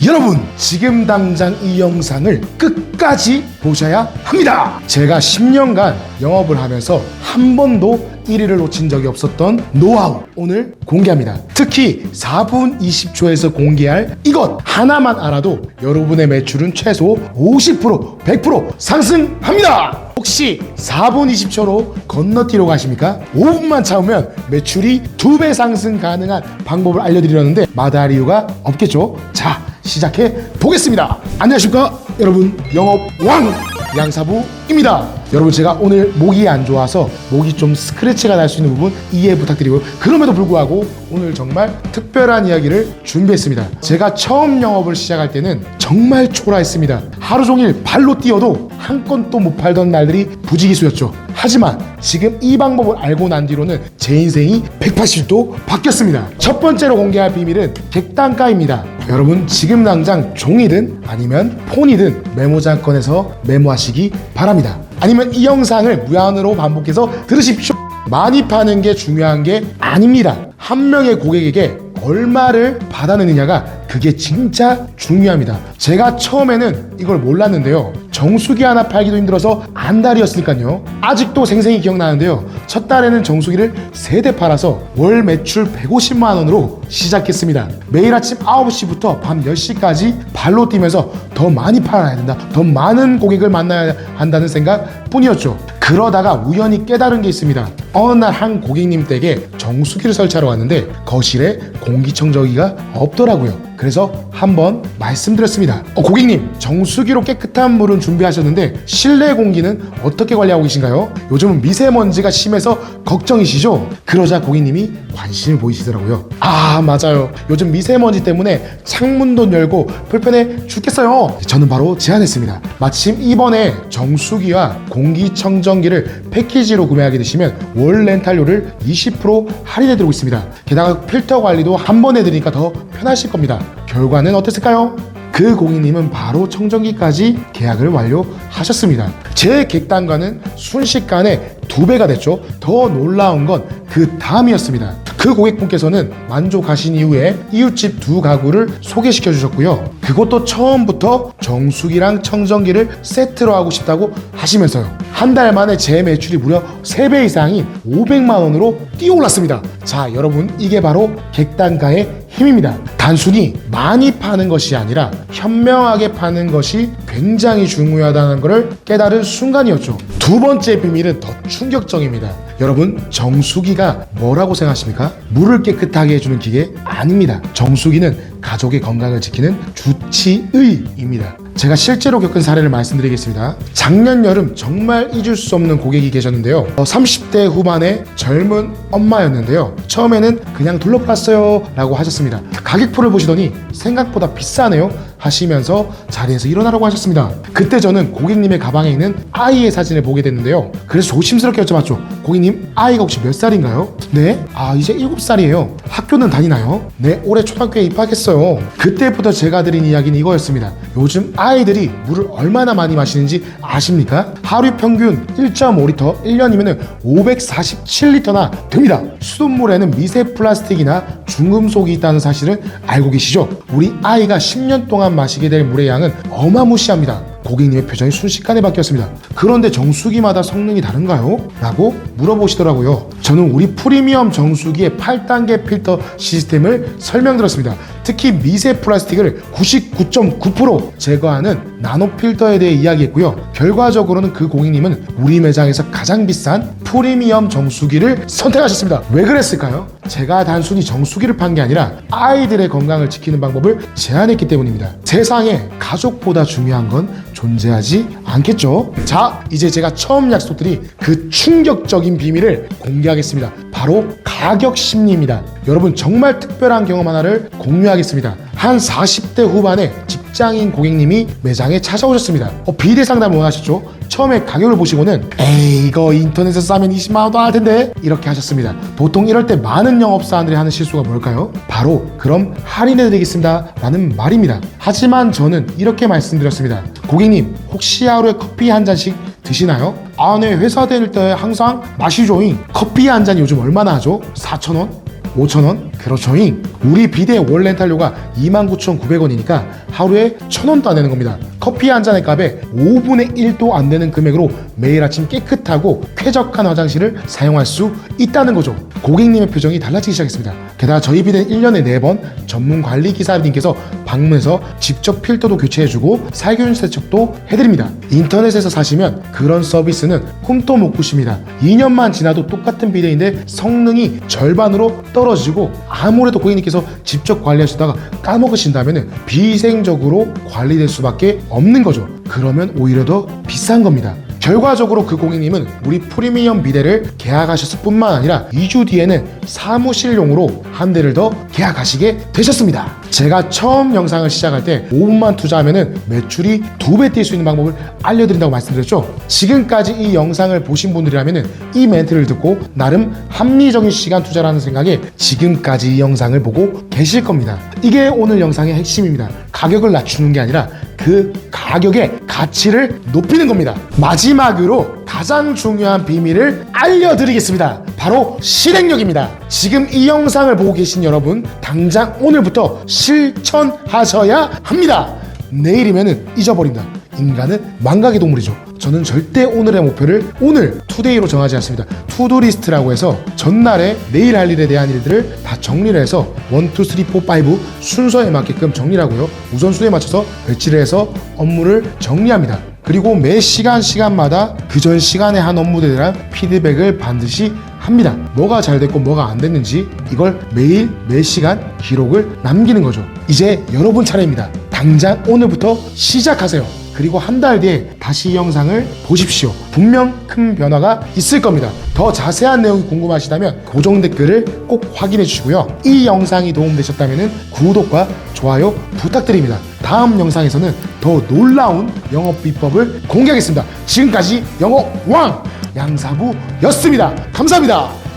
여러분 지금 당장 이 영상을 끝까지 보셔야 합니다. 제가 10년간 영업을 하면서 한 번도 1위를 놓친 적이 없었던 노하우 오늘 공개합니다. 특히 4분 20초에서 공개할 이것 하나만 알아도 여러분의 매출은 최소 50% 100% 상승합니다. 혹시 4분 20초로 건너뛰러 가십니까? 5분만 참으면 매출이 2배 상승 가능한 방법을 알려드리려는데 마다할 이유가 없겠죠? 자, 시작해 보겠습니다. 안녕하십니까 여러분, 영업 왕 양사부입니다. 여러분 제가 오늘 목이 안 좋아서 목이 좀 스크래치가 날 수 있는 부분 이해 부탁드리고요. 그럼에도 불구하고 오늘 정말 특별한 이야기를 준비했습니다. 제가 처음 영업을 시작할 때는 정말 초라했습니다. 하루 종일 발로 뛰어도 한 건도 못 팔던 날들이 부지기수였죠. 하지만 지금 이 방법을 알고 난 뒤로는 제 인생이 180도 바뀌었습니다. 첫 번째로 공개할 비밀은 객단가입니다. 여러분 지금 당장 종이든 아니면 폰이든 메모장 꺼내서 메모하시기 바랍니다. 아니면 이 영상을 무한으로 반복해서 들으십시오. 많이 파는 게 중요한 게 아닙니다. 한 명의 고객에게 얼마를 받아내느냐가 그게 진짜 중요합니다. 제가 처음에는 이걸 몰랐는데요. 정수기 하나 팔기도 힘들어서 안달이었으니까요. 아직도 생생히 기억나는데요. 첫 달에는 정수기를 3대 팔아서 월 매출 150만 원으로 시작했습니다. 매일 아침 9시부터 밤 10시까지 발로 뛰면서 더 많이 팔아야 된다, 더 많은 고객을 만나야 한다는 생각 뿐이었죠. 그러다가 우연히 깨달은 게 있습니다. 어느 날 한 고객님 댁에 정수기를 설치하러 왔는데 거실에 공기청정기가 없더라고요. 그래서 한번 말씀드렸습니다. 고객님, 정수기로 깨끗한 물은 준비하셨는데 실내 공기는 어떻게 관리하고 계신가요? 요즘은 미세먼지가 심해서 걱정이시죠? 그러자 고객님이 관심을 보이시더라고요. 아, 맞아요. 요즘 미세먼지 때문에 창문도 열고 불편해 죽겠어요. 저는 바로 제안했습니다. 마침 이번에 정수기와 공기청정기를 패키지로 구매하게 되시면 월 렌탈료를 20% 할인해드리고 있습니다. 게다가 필터 관리도 한 번 해드리니까 더 편하실 겁니다. 결과는 어땠을까요? 그 고객님은 바로 청정기까지 계약을 완료하셨습니다. 제 객단가는 순식간에 2배가 됐죠. 더 놀라운 건 그 다음이었습니다. 그 고객분께서는 만족하신 이후에 이웃집 2가구를 소개시켜 주셨고요. 그것도 처음부터 정수기랑 청정기를 세트로 하고 싶다고 하시면서요. 한 달 만에 제 매출이 무려 3배 이상인 500만 원으로 뛰어올랐습니다. 자, 여러분 이게 바로 객단가의 힘입니다. 단순히 많이 파는 것이 아니라 현명하게 파는 것이 굉장히 중요하다는 것을 깨달은 순간이었죠. 두 번째 비밀은 더 충격적입니다. 여러분 정수기가 뭐라고 생각하십니까? 물을 깨끗하게 해주는 기계 아닙니다. 정수기는 가족의 건강을 지키는 주치의입니다. 제가 실제로 겪은 사례를 말씀드리겠습니다. 작년 여름 정말 잊을 수 없는 고객이 계셨는데요. 30대 후반의 젊은 엄마였는데요. 처음에는 그냥 둘러봤어요 라고 하셨습니다. 가격표를 보시더니 생각보다 비싸네요 하시면서 자리에서 일어나라고 하셨습니다. 그때 저는 고객님의 가방에 있는 아이의 사진을 보게 됐는데요. 그래서 조심스럽게 여쭤봤죠. 고객님, 아이가 혹시 몇 살인가요? 네? 이제 7살이에요. 학교는 다니나요? 네, 올해 초등학교에 입학했어요. 그때부터 제가 드린 이야기는 이거였습니다. 요즘 아이들이 물을 얼마나 많이 마시는지 아십니까? 하루 평균 1.5리터, 1년이면 547리터나 됩니다. 수돗물에는 미세 플라스틱이나 중금속이 있다는 사실을 알고 계시죠? 우리 아이가 10년 동안 마시게 될 물의 양은 어마무시합니다. 고객님의 표정이 순식간에 바뀌었습니다. 그런데 정수기마다 성능이 다른가요? 라고 물어보시더라고요. 저는 우리 프리미엄 정수기의 8단계 필터 시스템을 설명드렸습니다. 특히 미세 플라스틱을 99.9% 제거하는 나노 필터에 대해 이야기했고요. 결과적으로는 그 고객님은 우리 매장에서 가장 비싼 프리미엄 정수기를 선택하셨습니다. 왜 그랬을까요? 제가 단순히 정수기를 판 게 아니라 아이들의 건강을 지키는 방법을 제안했기 때문입니다. 세상에 가족보다 중요한 건 존재하지 않겠죠? 자, 이제 제가 처음 약속드린 그 충격적인 비밀을 공개하겠습니다. 바로 가격 심리입니다. 여러분 정말 특별한 경험 하나를 공유하겠습니다. 한 40대 후반의 직장인 고객님이 매장에 찾아오셨습니다. 비대 상담을 원하셨죠? 처음에 가격을 보시고는 에이 이거 인터넷에서 싸면 20만 원도 할 텐데 이렇게 하셨습니다. 보통 이럴 때 많은 영업사원들이 하는 실수가 뭘까요? 바로 그럼 할인해드리겠습니다 라는 말입니다. 하지만 저는 이렇게 말씀드렸습니다. 고객님 혹시 하루에 커피 한 잔씩 드시나요? 네, 회사 다닐 때 항상 마시죠잉. 커피 한 잔이 요즘 얼마나 하죠? 4,000원? 5,000원? 그렇죠잉. 우리 비대 월 렌탈료가 29,900원이니까 하루에 1,000원도 안 되는 겁니다. 커피 한 잔의 값에 5분의 1도 안 되는 금액으로 매일 아침 깨끗하고 쾌적한 화장실을 사용할 수 있다는 거죠. 고객님의 표정이 달라지기 시작했습니다. 게다가 저희 비대는 1년에 4번 전문 관리 기사님께서 방문해서 직접 필터도 교체해주고 살균 세척도 해드립니다. 인터넷에서 사시면 그런 서비스는 꿈도 못 꾸십니다. 2년만 지나도 똑같은 비데인데 성능이 절반으로 떨어지고 아무래도 고객님께서 직접 관리하시다가 까먹으신다면 비위생적으로 관리될 수밖에 없는 거죠. 그러면 오히려 더 비싼 겁니다. 결과적으로 그 고객님은 우리 프리미엄 비데를 계약하셨을 뿐만 아니라 2주 뒤에는 사무실용으로 한 대를 더 계약하시게 되셨습니다. 제가 처음 영상을 시작할 때 5분만 투자하면 매출이 2배 뛸 수 있는 방법을 알려드린다고 말씀드렸죠. 지금까지 이 영상을 보신 분들이라면 이 멘트를 듣고 나름 합리적인 시간 투자라는 생각에 지금까지 이 영상을 보고 계실 겁니다. 이게 오늘 영상의 핵심입니다. 가격을 낮추는 게 아니라 그 가격의 가치를 높이는 겁니다. 마지막으로 가장 중요한 비밀을 알려드리겠습니다. 바로 실행력입니다. 지금 이 영상을 보고 계신 여러분, 당장 오늘부터 실천하셔야 합니다. 내일이면 잊어버린다. 인간은 망각의 동물이죠. 저는 절대 오늘의 목표를 오늘 투데이로 정하지 않습니다. 투두리스트라고 해서 전날에 내일 할 일에 대한 일들을 다 정리를 해서 1, 2, 3, 4, 5 순서에 맞게끔 정리를 하고요. 우선순위에 맞춰서 배치를 해서 업무를 정리합니다. 그리고 매 시간마다 그 전 시간에 한 업무들에 대한 피드백을 반드시 합니다. 뭐가 잘 됐고 뭐가 안 됐는지 이걸 매일 매 시간 기록을 남기는 거죠. 이제 여러분 차례입니다. 당장 오늘부터 시작하세요. 그리고 한 달 뒤에 다시 이 영상을 보십시오. 분명 큰 변화가 있을 겁니다. 더 자세한 내용이 궁금하시다면 고정 댓글을 꼭 확인해 주시고요. 이 영상이 도움되셨다면 구독과 좋아요 부탁드립니다. 다음 영상에서는 더 놀라운 영업 비법을 공개하겠습니다. 지금까지 영업 왕 양사부였습니다. 감사합니다.